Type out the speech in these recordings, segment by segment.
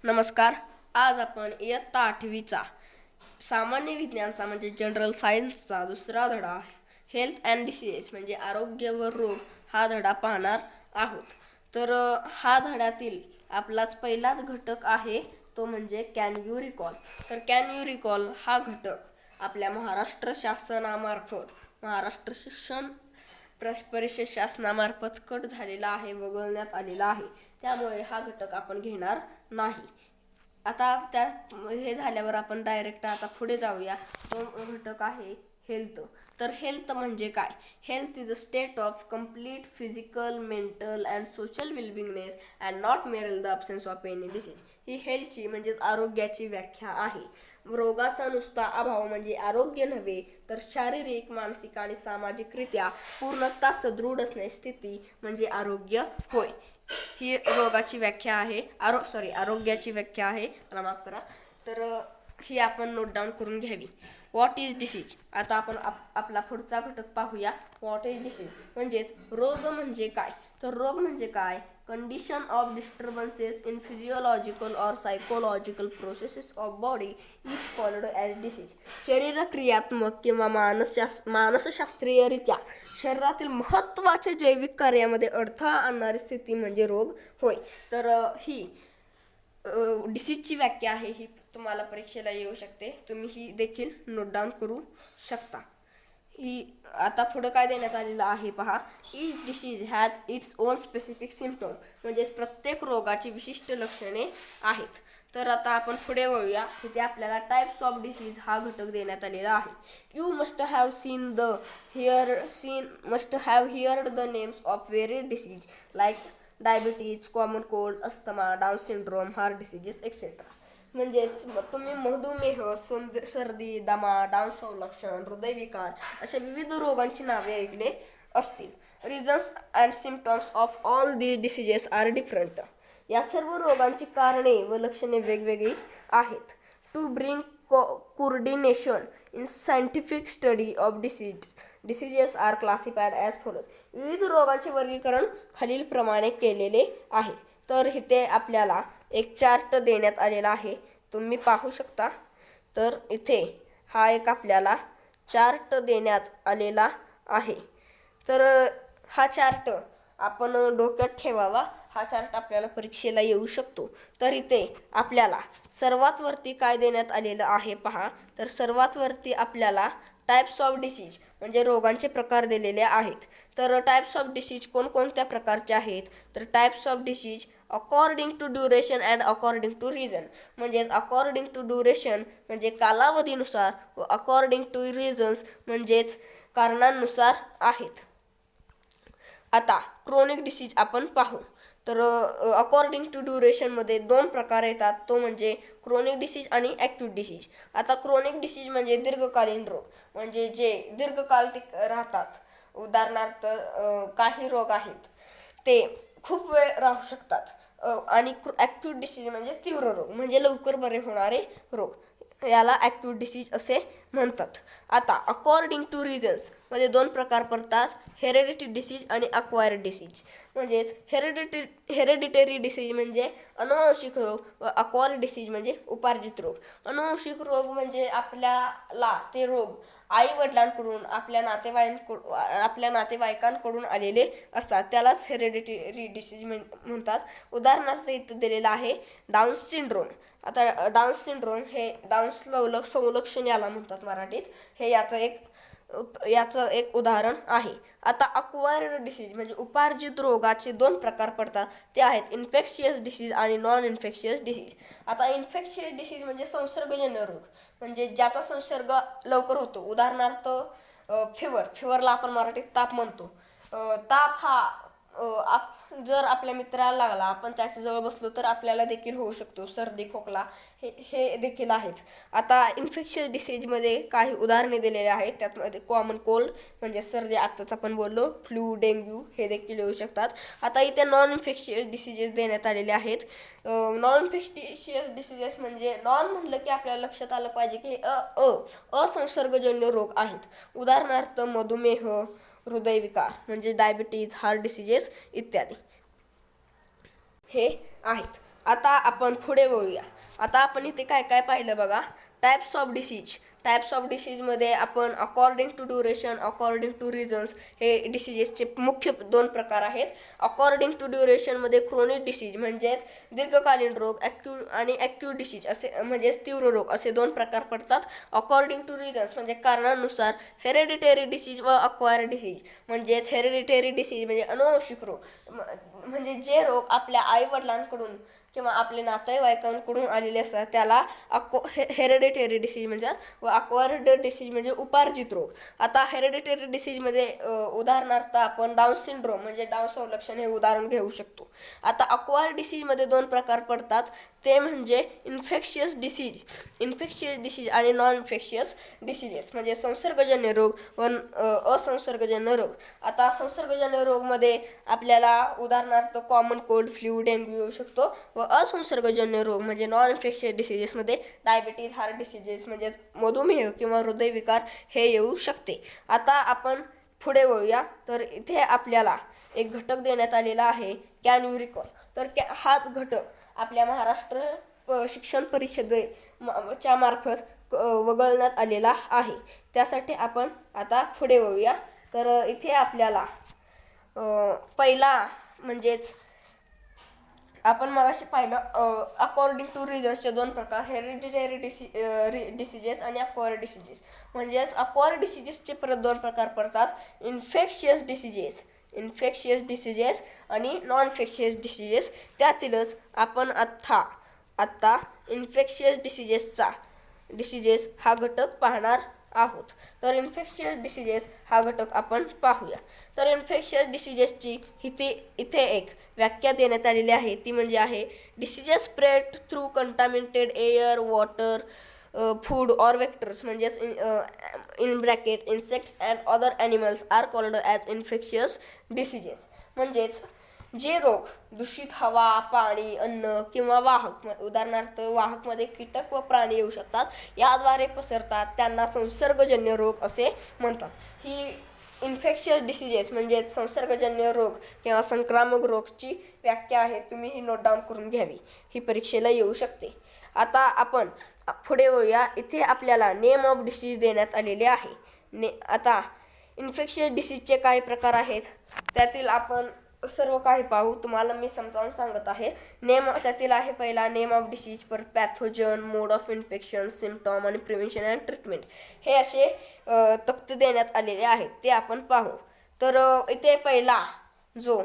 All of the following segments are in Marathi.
नमस्कार. आज आपण इयत्ता 8वीचा सामान्य विज्ञानचा म्हणजे जनरल सायन्सचा दुसरा धडा हेल्थ अँड डिसीजेस म्हणजे आरोग्य व रोग हा धडा पाहणार आहोत. तर हा धड्यातील आपलाच पहिलाच घटक आहे तो म्हणजे कॅन यू रिकॉल. तर कॅन यू रिकॉल हा घटक आपल्या महाराष्ट्र शासनामार्फत महाराष्ट्र शिक्षण परिषद शासनामार्फत कट झालेला आहे, वगळण्यात आलेला आहे. त्यामुळे हा घटक आपण घेणार नाही. आता त्या हे झाल्यावर आपण डायरेक्ट आता पुढे जाऊया. तो घटक आहे हेल्थ. तर हेल्थ म्हणजे काय? Health is a state of complete physical, mental and social wellbeingness and not mere the absence of any disease. ही हेल्थची म्हणजेच आरोग्याची व्याख्या आहे. रोगाचा नुसता अभाव म्हणजे आरोग्य नव्हे, तर शारीरिक, मानसिक आणि सामाजिकरित्या पूर्णतः सदृढ असण्याची स्थिती म्हणजे आरोग्य होय. ही रोगाची व्याख्या आहे, आरोग्याची व्याख्या आहे, मला माफ करा. तर ही आपण नोट डाऊन करून घ्यावी. What is disease? आता आपण आपला पुढचा घटक पाहूया. व्हॉट इज डिसीज म्हणजेच रोग म्हणजे काय? तर रोग म्हणजे काय? Condition of disturbances in physiological or psychological processes of body is called as disease. शरीरक्रियात्मक किंवा मानसशास्त्रीयरित्या शरीरातील महत्त्वाच्या जैविक कार्यामध्ये अडथळा आणणारी स्थिती म्हणजे रोग होय. तर ही डिसीजची व्याख्या आहे. ही तुम्हाला परीक्षेला येऊ शकते, तुम्ही ही देखील नोट डाऊन करू शकता. ही आता पुढं काय देण्यात आलेलं आहे पहा. Each disease has its own specific symptom म्हणजेच प्रत्येक रोगाची विशिष्ट लक्षणे आहेत. तर आता आपण पुढे वळूया. तिथे आपल्याला टाइप्स ऑफ डिसीज हा घटक देण्यात आलेला आहे. You must have heard the names of various diseases like diabetes, common cold, asthma, Down syndrome, heart diseases etcetera. म्हणजेच तुम्ही मधुमेह, सर्दी, दमा, डाऊन संलक्षण, हृदयविकार अशा विविध रोगांची नावे ऐकले असतील. Reasons and symptoms of all these diseases are different. या सर्व रोगांची कारणे व लक्षणे वेगवेगळी आहेत. To bring coordination in scientific study of diseases are classified as follows. विविध रोगांचे वर्गीकरण खालीलप्रमाणे केलेले आहे. तर इथे आपल्याला एक चार्ट देण्यात आलेला आहे, तुम्ही पाहू शकता. तर इथे हा एक आपल्याला चार्ट देण्यात आलेला आहे. तर हा चार्ट आपण डोक्यात ठेवावा. हा चार्ट आपल्याला परीक्षेला येऊ शकतो. तर इथे आपल्याला सर्वात वरती काय देण्यात आलेलं आहे पहा. तर सर्वात वरती आपल्याला टाइप्स ऑफ डिसीज म्हणजे रोगांचे प्रकार दिलेले आहेत. तर टाइप्स ऑफ डिसीज कोणकोणत्या प्रकारचे आहेत? तर types of disease according to duration and according to reason. म्हणजेच अकॉर्डिंग टू ड्युरेशन म्हणजे कालावधीनुसार व अकॉर्डिंग टू रिझन्स म्हणजेच कारणांनुसार आहेत. आता क्रोनिक डिसीज आपण पाहू. तर अकॉर्डिंग टू ड्युरेशनमध्ये दोन प्रकार येतात, तो म्हणजे क्रोनिक डिसीज आणि ॲक्यूट डिसीज. आता क्रोनिक डिसीज म्हणजे दीर्घकालीन रोग, म्हणजे जे दीर्घकाल राहतात. उदाहरणार्थ काही रोग आहेत ते खूप वेळ राहू शकतात. आणि ॲक्यूट डिसीज म्हणजे तीव्र रोग म्हणजे लवकर बरे होणारे रोग, याला ॲक्यूट डिसीज असे म्हणतात. आता अकॉर्डिंग टू रिझन्स मध्ये दोन प्रकार पडतात, हेरेडिटी डिसीज आणि अक्वायर्ड डिसीज. म्हणजेच हेरेडिटरी डिसीज म्हणजे अनुवांशिक रोग व अक्वायर्ड डिसीज म्हणजे उपार्जित रोग. अनुवांशिक रोग म्हणजे आपल्याला ते रोग आई वडिलांकडून आपल्या नातेवाईकांकडून आलेले असतात, त्यालाच हेरेडिटरी डिसीज म्हणतात. उदाहरणार्थ इथं दिलेलं आहे डाऊन सिंड्रोम. आता डाऊन सिंड्रोम हे डाऊन संलक्षण याला म्हणतात मराठीत. हे याचं एक उदाहरण आहे. आता अक्वायर्ड डिसीज म्हणजे उपार्जित रोगाचे दोन प्रकार पडतात, ते आहेत इन्फेक्शियस डिसीज आणि नॉन इन्फेक्शियस डिसीज. आता इन्फेक्शियस डिसीज म्हणजे संसर्गजन्य रोग, म्हणजे ज्याचा संसर्ग लवकर होतो. उदाहरणार्थ फिवरला आपण मराठीत ताप म्हणतो. ताप हा जर आपल्या मित्राला लागला, आपण त्याच्याजवळ बसलो तर आपल्याला देखील होऊ शकतो. सर्दी, खोकला हे देखील आहेत. आता इन्फेक्शियस डिसीजमध्ये काही उदाहरणे दिलेली आहेत. त्यामध्ये कॉमन कोल्ड म्हणजे सर्दी, आत्ताच आपण बोललो, फ्लू, डेंग्यू हे देखील येऊ शकतात. आता इथे नॉन इन्फेक्शियस डिसीजेस देण्यात आलेले आहेत. नॉन इन्फेक्शियस डिसीजेस म्हणजे नॉन म्हणलं की आपल्याला लक्षात आलं पाहिजे की असंसर्गजन्य रोग आहेत. उदाहरणार्थ मधुमेह, हृदयविकार म्हणजे डायबिटीज, हार्ट डिसीजेस इत्यादी हे आहेत. आता आपण पुढे वळूया. आता आपण इथे काय काय पाहिलं बघा. Types of disease. Types of डिसीजमध्ये आपण according to duration, according to reasons हे डिसीजेसचे मुख्य 2 प्रकार आहेत. अकॉर्डिंग टू ड्युरेशनमध्ये क्रोनिक डिसीज म्हणजेच दीर्घकालीन रोग, आणि ॲक्यूट डिसीज असे म्हणजेच तीव्र रोग असे 2 प्रकार पडतात. अकॉर्डिंग टू रिझन्स म्हणजे कारणानुसार हेरेडिटरी डिसीज व अक्वायर्ड डिसीज म्हणजेच हेरेडिटरी डिसीज म्हणजे अनुवंशिक रोग, म्हणजे जे रोग आपल्या आईवडिलांकडून किंवा आपल्या नातेवाईकांकडून आलेले असतात त्याला हेरेडिटरी डिसीज म्हणतात. व अक्वायर्ड डिसीज म्हणजे उपार्जित रोग. आता हेरेडिटरी डिसीजमध्ये उदाहरणार्थ आपण डाऊन सिंड्रोम म्हणजे डाऊन संलक्षण हे उदाहरण घेऊ शकतो. आता अक्वायर्ड डिसीजमध्ये 2 प्रकार पडतात, ते म्हणजे इन्फेक्शियस डिसीज आणि नॉन इन्फेक्शियस डिसीजेस म्हणजे संसर्गजन्य रोग व असंसर्गजन्य रोग. आता संसर्गजन्य रोगमध्ये आपल्याला उदाहरणार्थ कॉमन कोल्ड, फ्लू, डेंग्यू येऊ शकतो. व असंसर्गजन्य रोग म्हणजे नॉन इन्फेक्शियस डिसीजेसमध्ये डायबिटीज, हार्ट डिसीजेस म्हणजेच मधुमेह किंवा हृदयविकार हे येऊ शकते. आता आपण पुढे वळूया. तर इथे आपल्याला एक घटक देण्यात आलेला आहे, कॅन यू रिकॉल. तर हाच घटक आपल्या महाराष्ट्र शिक्षण परिषदेच्या मार्फत वगळण्यात आलेला आहे. त्यासाठी आपण आता पुढे वळूया. तर इथे आपल्याला पहिला म्हणजेच आपण मगाशी पाहिलं अकॉर्डिंग टू रिझन्सचे 2 प्रकार, हेरिडिटरी डिसीजेस आणि अक्वायर्ड डिसीजेस. म्हणजेच अक्वायर्ड डिसीजेसचे परत 2 प्रकार पडतात, इन्फेक्शियस डिसीजेस आणि नॉन इन्फेक्शियस डिसीजेस. त्यातीलच आपण आत्ता इन्फेक्शियस डिसीजेस हा घटक पाहणार आहोत. तर इन्फेक्शियस डिसीजेस हा घटक आपण पाहूया. तर इन्फेक्शियस डिसीजेसची इथे एक व्याख्या देण्यात आलेली आहे, ती म्हणजे आहे diseases spread through contaminated air, water, food or vectors म्हणजेच in bracket insects and other animals are called as infectious diseases. म्हणजेच जे रोग दूषित हवा, पाणी, अन्न किंवा वाहक, उदाहरणार्थ वाहकमध्ये कीटक व प्राणी येऊ शकतात, याद्वारे पसरतात त्यांना संसर्गजन्य रोग असे म्हणतात. ही इन्फेक्शियस डिसीजेस म्हणजेच संसर्गजन्य रोग किंवा संक्रामक रोगची व्याख्या आहे. तुम्ही ही नोट डाऊन करून घ्यावी, ही परीक्षेला येऊ शकते. आता आपण पुढे वळूया. इथे आपल्याला नेम ऑफ डिसीज देण्यात आलेले आहे. आता इन्फेक्शियस डिसीजचे काही प्रकार आहेत, त्यातील आपण सर्व काही पाहू. तुम्हाला मी समजावून सांगत आहे. त्यातील आहे पहिला नेम ऑफ डिसीज, परत पॅथोजन, मोड ऑफ इन्फेक्शन, सिम्पटॉम आणि प्रिव्हेन्शन अँड ट्रीटमेंट हे असे तक्ते देण्यात आलेले आहेत, ते आपण पाहू. तर इथे पहिला जो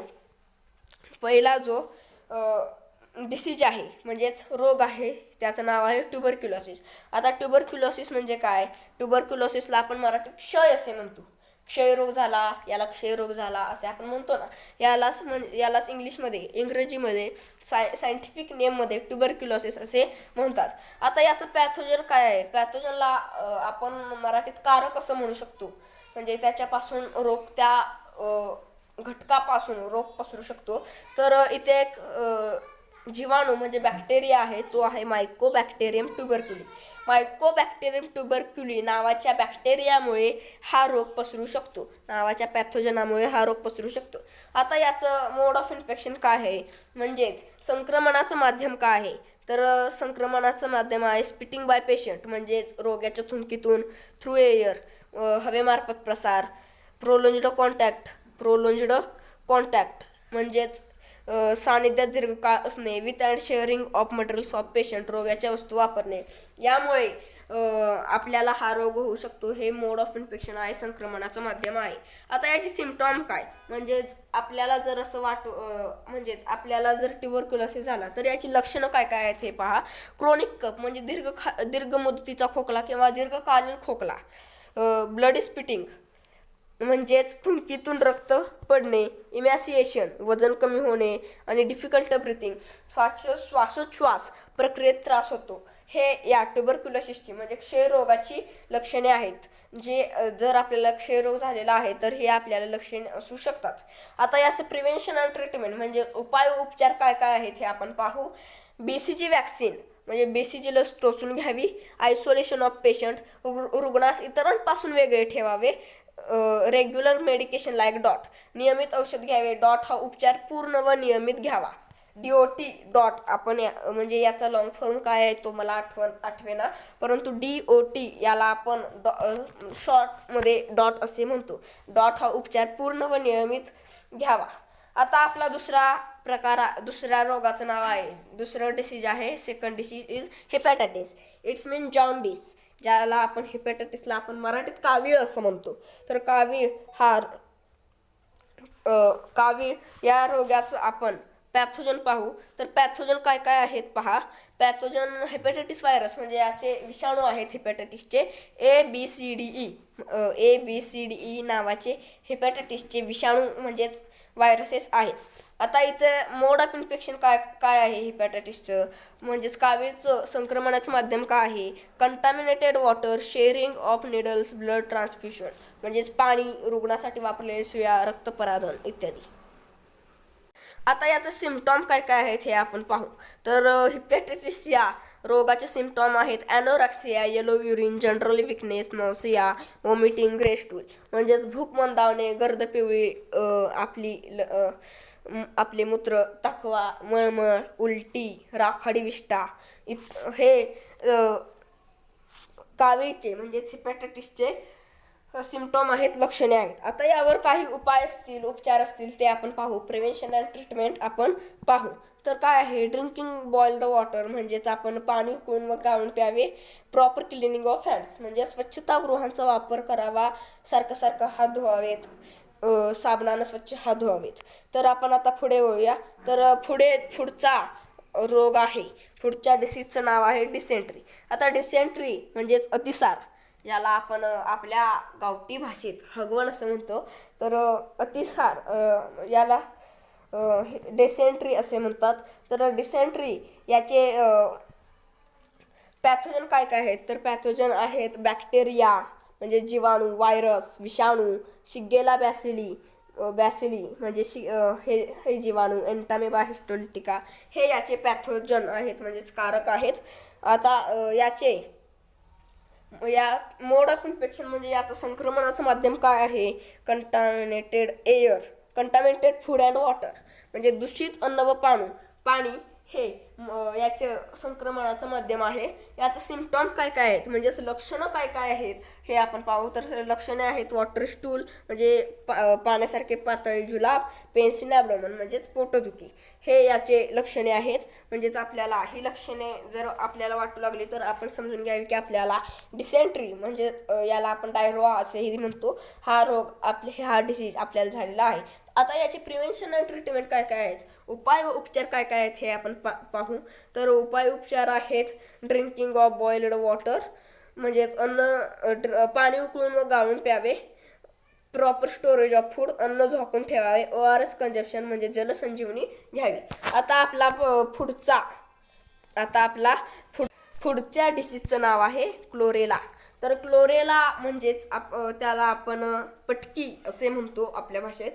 डिसीज आहे म्हणजेच रोग आहे, त्याचं नाव आहे ट्युबरक्युलोसिस. आता ट्युबरक्युलोसिस म्हणजे काय? ट्युबरक्युलोसिसला आपण मराठीत क्षय असे म्हणतो. क्षयरोग झाला, याला क्षयरोग झाला असे आपण म्हणतो ना. यालाच इंग्रजीमध्ये सायंटिफिक नेममध्ये ट्युबरक्युलोसिस असे म्हणतात. आता याचं पॅथोजन काय आहे? पॅथोजनला आपण मराठीत कारक असं म्हणू शकतो. म्हणजे त्याच्यापासून रोग, त्या घटकापासून रोग पसरू शकतो. तर इथे एक जीवाणू म्हणजे बॅक्टेरिया आहे, तो आहे मायकोबॅक्टेरियम ट्युबरक्युली. मायकोबॅक्टेरियम ट्युबरक्युली नावाच्या बॅक्टेरियामुळे हा रोग पसरू शकतो, नावाच्या पॅथोजनामुळे हा रोग पसरू शकतो. आता याचं मोड ऑफ इन्फेक्शन काय आहे, म्हणजेच संक्रमणाचं माध्यम काय आहे? तर संक्रमणाचं माध्यम आहे स्पिटिंग बाय पेशंट, म्हणजेच रोग्याच्या थुंकीतून, थ्रू एअर हवेमार्फत प्रसार, प्रोलोंज्ड कॉन्टॅक्ट म्हणजेच सानिध्यात दीर्घकाळ असणे, with and sharing of materials of patient रोगाच्या वस्तू वापरणे, यामुळे आपल्याला हा रोग होऊ शकतो. हे मोड ऑफ इन्फेक्शन आहे, संक्रमणाचं माध्यम आहे. आता याची सिम्पटॉम काय, म्हणजेच आपल्याला जर असं म्हणजेच आपल्याला जर ट्युबरक्युलोसिस झाला तर याची लक्षणं काय काय आहेत हे पहा. क्रोनिक कफ म्हणजे दीर्घ मुदतीचा खोकला किंवा दीर्घकालीन खोकला, ब्लडी स्पिटिंग म्हणजेच थुंकीतून रक्त पडणे, इमॅसिएशन वजन कमी होणे आणि डिफिकल्ट ब्रिथिंग श्वासोच्छ्वास प्रक्रियेत त्रास होतो. हे या ट्युबरक्युलोसिसची म्हणजे क्षयरोगाची लक्षणे आहेत. जर आपल्याला क्षयरोग झालेला आहे तर हे आपल्याला लक्षणे असू शकतात. आता याचं प्रिव्हेन्शन अँड ट्रीटमेंट म्हणजे उपचार काय काय आहेत हे आपण पाहू. BCG वॅक्सिन म्हणजे BCG लस टोचून घ्यावी. आयसोलेशन ऑफ पेशंट, रुग्णास इतरांपासून वेगळे ठेवावे. रेग्युलर मेडिकेशन लाईक डॉट, नियमित औषध घ्यावे. डॉट हा उपचार पूर्ण व नियमित घ्यावा. DOT डॉट आपण म्हणजे याचा लॉंग फॉर्म काय आहे तो मला आठवेना, परंतु DOT याला आपण शॉर्टमध्ये डॉट असे म्हणतो. डॉट हा उपचार पूर्ण व नियमित घ्यावा. आता आपला दुसऱ्या रोगाचं नाव आहे, दुसरं डिसीज आहे, second disease is hepatitis. It's mean jaundice, ज्याला आपण हेपॅटायटिसला आपण मराठीत कावीळ असं म्हणतो. तर कावीळ या रोगाचं आपण पॅथोजन पाहू. तर पॅथोजन काय काय आहेत पहा. पॅथोजन हेपॅटायटिस व्हायरस म्हणजे याचे विषाणू आहेत हेपॅटायटिसचे ABCDE नावाचे हेपॅटायटिसचे विषाणू म्हणजेच व्हायरसेस आहेत. आता इथे मोड ऑफ इन्फेक्शन काय आहे हेपॅटायटिसचं, म्हणजेच कावीळचं संक्रमणाचं माध्यम काय आहे. Contaminated water, sharing of needles, blood transfusion म्हणजेच पाणी, रुग्णासाठी वापरलेले सुया, रक्तपराधन इत्यादी. आता याचे सिम्पटॉम काय काय आहेत हे आपण पाहू. तर हेपॅटायटिस या रोगाचे सिम्पटॉम आहेत anorexia, yellow urine, generally weakness, nausea, vomiting, grey stool म्हणजेच भूक मंदावणे, गर्द पिवळी, आपले मूत्र, तकवा, मळमळ, उलटी, राखाडी विष्ठा हे कावीळचे म्हणजेच हेपॅटायटिसचे सिम्पटॉम आहेत, लक्षणे आहेत. आता यावर काही उपाय असतील, उपचार असतील ते आपण पाहू. प्रिव्हेन्शन अँड ट्रीटमेंट आपण पाहू. तर काय आहे, ड्रिंकिंग बॉइल्ड वॉटर म्हणजेच आपण पाणी उकळून व गाळून प्यावे. प्रॉपर क्लिनिंग ऑफ हँड्स म्हणजे स्वच्छतागृहांचा वापर करावा. सारखं हात धुवावेत, साबणानं स्वच्छ हात धुवावेत. तर आपण आता पुढे वळूया. तर पुढचा रोग आहे, पुढच्या डिसीजचं नाव आहे डिसेंट्री. आता डिसेंट्री म्हणजेच अतिसार, याला आपण आपल्या गावठी भाषेत हगवण असं म्हणतो. तर अतिसार याला डिसेंट्री असे म्हणतात. तर डिसेंट्री याचे पॅथोजन काय काय आहेत. तर पॅथोजन आहेत बॅक्टेरिया म्हणजे जीवाणू, व्हायरस, विषाणू, शिगेला बॅसिली म्हणजे हे जीवाणू, एन्टामेबा हिस्टोलिटिका हे याचे पॅथोजन आहेत म्हणजेच कारक आहेत. आता या मोड ऑफ इन्फेक्शन म्हणजे याचं संक्रमणाचं माध्यम काय आहे. कंटामिनेटेड फूड अँड वॉटर म्हणजे दूषित अन्न व पाणी हे याचे संक्रमणाचं माध्यम आहे. याचं सिम्पटॉम काय काय आहेत म्हणजेच लक्षणं काय काय आहेत हे आपण पाहू. तर लक्षणे आहेत वॉटर स्टूल म्हणजे पाण्यासारखे पातळी, जुलाब, पेन्सिल ॲब्डोमेन म्हणजेच पोटदुखी हे याचे लक्षणे आहेत. म्हणजेच आपल्याला ही लक्षणे जर आपल्याला वाटू लागली तर आपण समजून घ्यावी की आपल्याला डिसेंट्री म्हणजे याला आपण डायरोआ असेही म्हणतो, हा डिसीज आपल्याला झालेला आहे. आता याचे प्रिव्हेन्शन अँड ट्रीटमेंट काय काय आहेत, उपाय व उपचार काय काय आहेत हे आपण पाहू. तर उपाय उपचार आहेत ड्रिंकिंग ऑफ बॉइल्ड वॉटर म्हणजेच पाणी उकळून व गाळून प्यावे. प्रॉपर स्टोरेज ऑफ फूड अन्न झाकून ठेवावे. ORS कंजप्शन म्हणजे जलसंजीवनी घ्यावी. आता पुढच्या डिसीजचं नाव आहे क्लोरेला. तर क्लोरेला म्हणजेच त्याला आपण पटकी असे म्हणतो, आपल्या भाषेत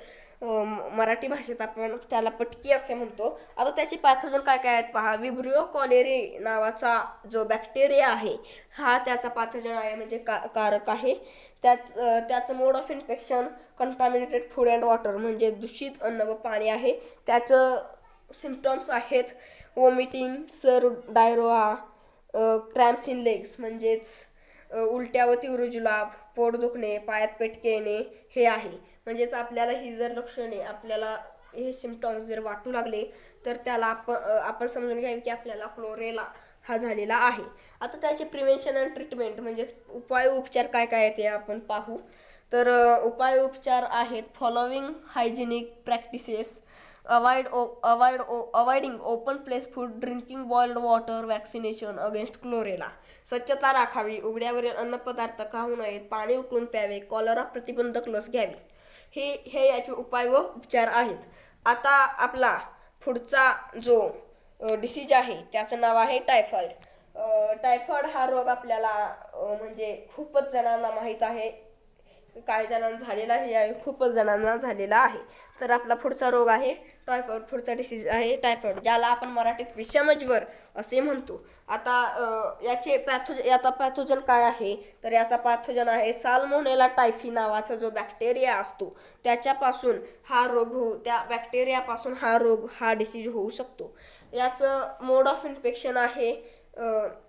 मराठी भाषेत आपण त्याला पटकी असे म्हणतो. आता त्याची पॅथोजन काय काय आहेत पहा. विब्रिओ कॉलेरी नावाचा जो बॅक्टेरिया आहे हा त्याचा पॅथोजन आहे म्हणजे कारक आहे. त्याचं mode of infection contaminated food and water म्हणजे दूषित अन्न व पाणी आहे. त्याचं सिम्पटॉम्स आहेत vomiting, diarrhoea, cramps in legs म्हणजेच उलट्या व तीव्र जुलाब, पोट दुखणे, पायात पेटके येणे हे आहे. म्हणजेच आपल्याला ही जर लक्षणे आपल्याला हे सिम्पटॉम्स जर वाटू लागले तर त्याला आपण समजून घ्यावे की आपल्याला क्लोरेला हा झालेला आहे. आता त्याचे प्रिव्हेन्शन अँड ट्रीटमेंट म्हणजे उपाय उपचार काय काय आहेत ते आपण पाहू. तर उपाय उपचार आहेत following hygienic practices, avoiding open place food, drinking boiled water, vaccination against chlorella, स्वच्छता राखावी, उघड्यावरील अन्नपदार्थ खाऊ नयेत, पाणी उकळून प्यावे, कॉलरा प्रतिबंधक लस घ्यावी. हे याचे उपाय व उपचार आहेत. आता आपला पुढचा जो डिसीज आहे त्याचं नाव आहे टायफॉइड. टायफॉइड हा रोग आपल्याला म्हणजे खूपच जणांना माहीत आहे, काही जणांना झालेला आहे, खूपच जणांना झालेला आहे. तर आपला पुढचा रोग आहे टायफॉइड. पुढचा डिसीज आहे टायफॉइड, ज्याला आपण मराठीत विषमज्वर असे म्हणतो. आता याचा पॅथोजन काय आहे, तर याचा पॅथोजन आहे साल्मोनेला टायफी नावाचा जो बॅक्टेरिया असतो त्याच्यापासून हा रोग त्या बॅक्टेरियापासून हा डिसीज होऊ शकतो. याचं मोड ऑफ इन्फेक्शन आहे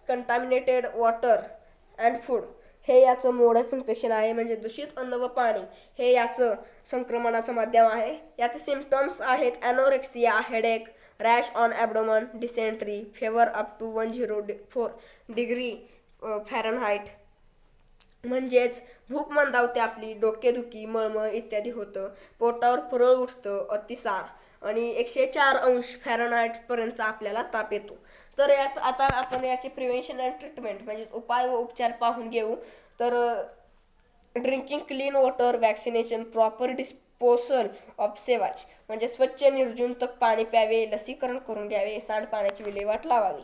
कंटामिनेटेड वॉटर अँड फूड. हे याचं मोड ऑफ इन्फेक्शन आहे, म्हणजे दूषित अन्न व पाणी हे याचं संक्रमणाचं माध्यम आहे. याचे सिम्पटम्स आहेत anorexia, headache, rash on abdomen, dysentery, fever up to 104 degree Fahrenheit, म्हणजेच भूक मंदावते आपली, डोकेदुखी, मळमळ इत्यादी होतं, पोटावर पुरळ उठतं, अतिसार आणि 104 अंश फॅरनहाईटपर्यंतचा आपल्याला ताप येतो. तर आता आपण याचे प्रिव्हेन्शन अँड ट्रीटमेंट म्हणजे उपाय व उपचार पाहून घेऊ. तर drinking clean water, vaccination, proper disposal of sewage म्हणजे स्वच्छ निर्जंतुक पाणी प्यावे, लसीकरण करून घ्यावे, सांडपाण्याची विल्हेवाट लावावी.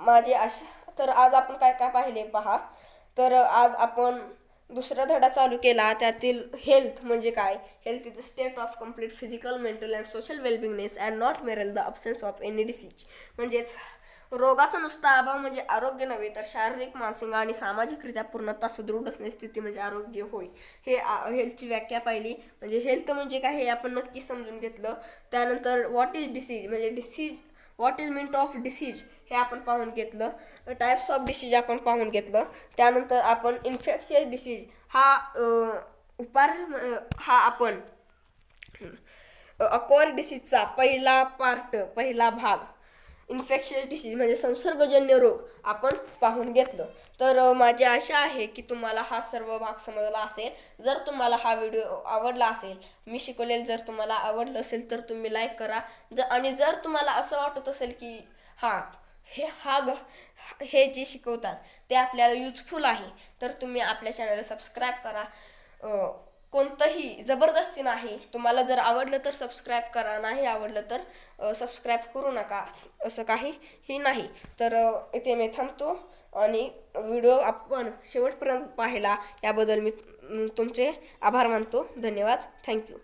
माझे आशा तर आज आपण काय काय पाहिले पहा. तर आज आपण दुसरा धडा चालू केला, त्यातील हेल्थ म्हणजे काय. Health is the state of complete physical, mental and social wellbeingness and not mere the absence of any disease. म्हणजेच रोगाचा नुसता अभाव म्हणजे आरोग्य नव्हे, तर शारीरिक, मानसिक आणि सामाजिकरित्या पूर्णतः सुदृढ असण्याची स्थिती म्हणजे आरोग्य होय. हे हेल्थची व्याख्या पाहिली. म्हणजे हेल्थ म्हणजे काय हे आपण नक्की समजून घेतलं. त्यानंतर व्हॉट इज डिसीज म्हणजे disease, what is meant of disease हे आपण पाहून घेतलं. टाईप्स ऑफ डिसीज आपण पाहून घेतलं. त्यानंतर आपण इन्फेक्शियस डिसीज हा आपण अक्वायर्ड डिसीजचा पहिला भाग इन्फेक्शियस डिसीज म्हणजे संसर्गजन्य रोग आपण पाहून घेतलं. तर माझी आशा आहे की तुम्हाला हा सर्व भाग समजला असेल. जर तुम्हाला हा व्हिडिओ आवडला असेल, मी शिकवलेलं जर तुम्हाला आवडलं असेल तर तुम्ही लाईक करा. आणि जर तुम्हाला असं वाटत असेल की हे जे शिकवतात ते आपल्याला युजफुल आहे, तर तुम्ही आपल्या चॅनलला सबस्क्राईब करा. कोणतंही जबरदस्ती नाही, तुम्हाला जर आवडलं तर सबस्क्राईब करा, नाही आवडलं तर सबस्क्राईब करू नका, असं काहीही नाही. तर इथे मी थांबतो आणि व्हिडिओ आपण शेवटपर्यंत पाहिला याबद्दल मी तुमचे आभार मानतो. धन्यवाद. थँक्यू.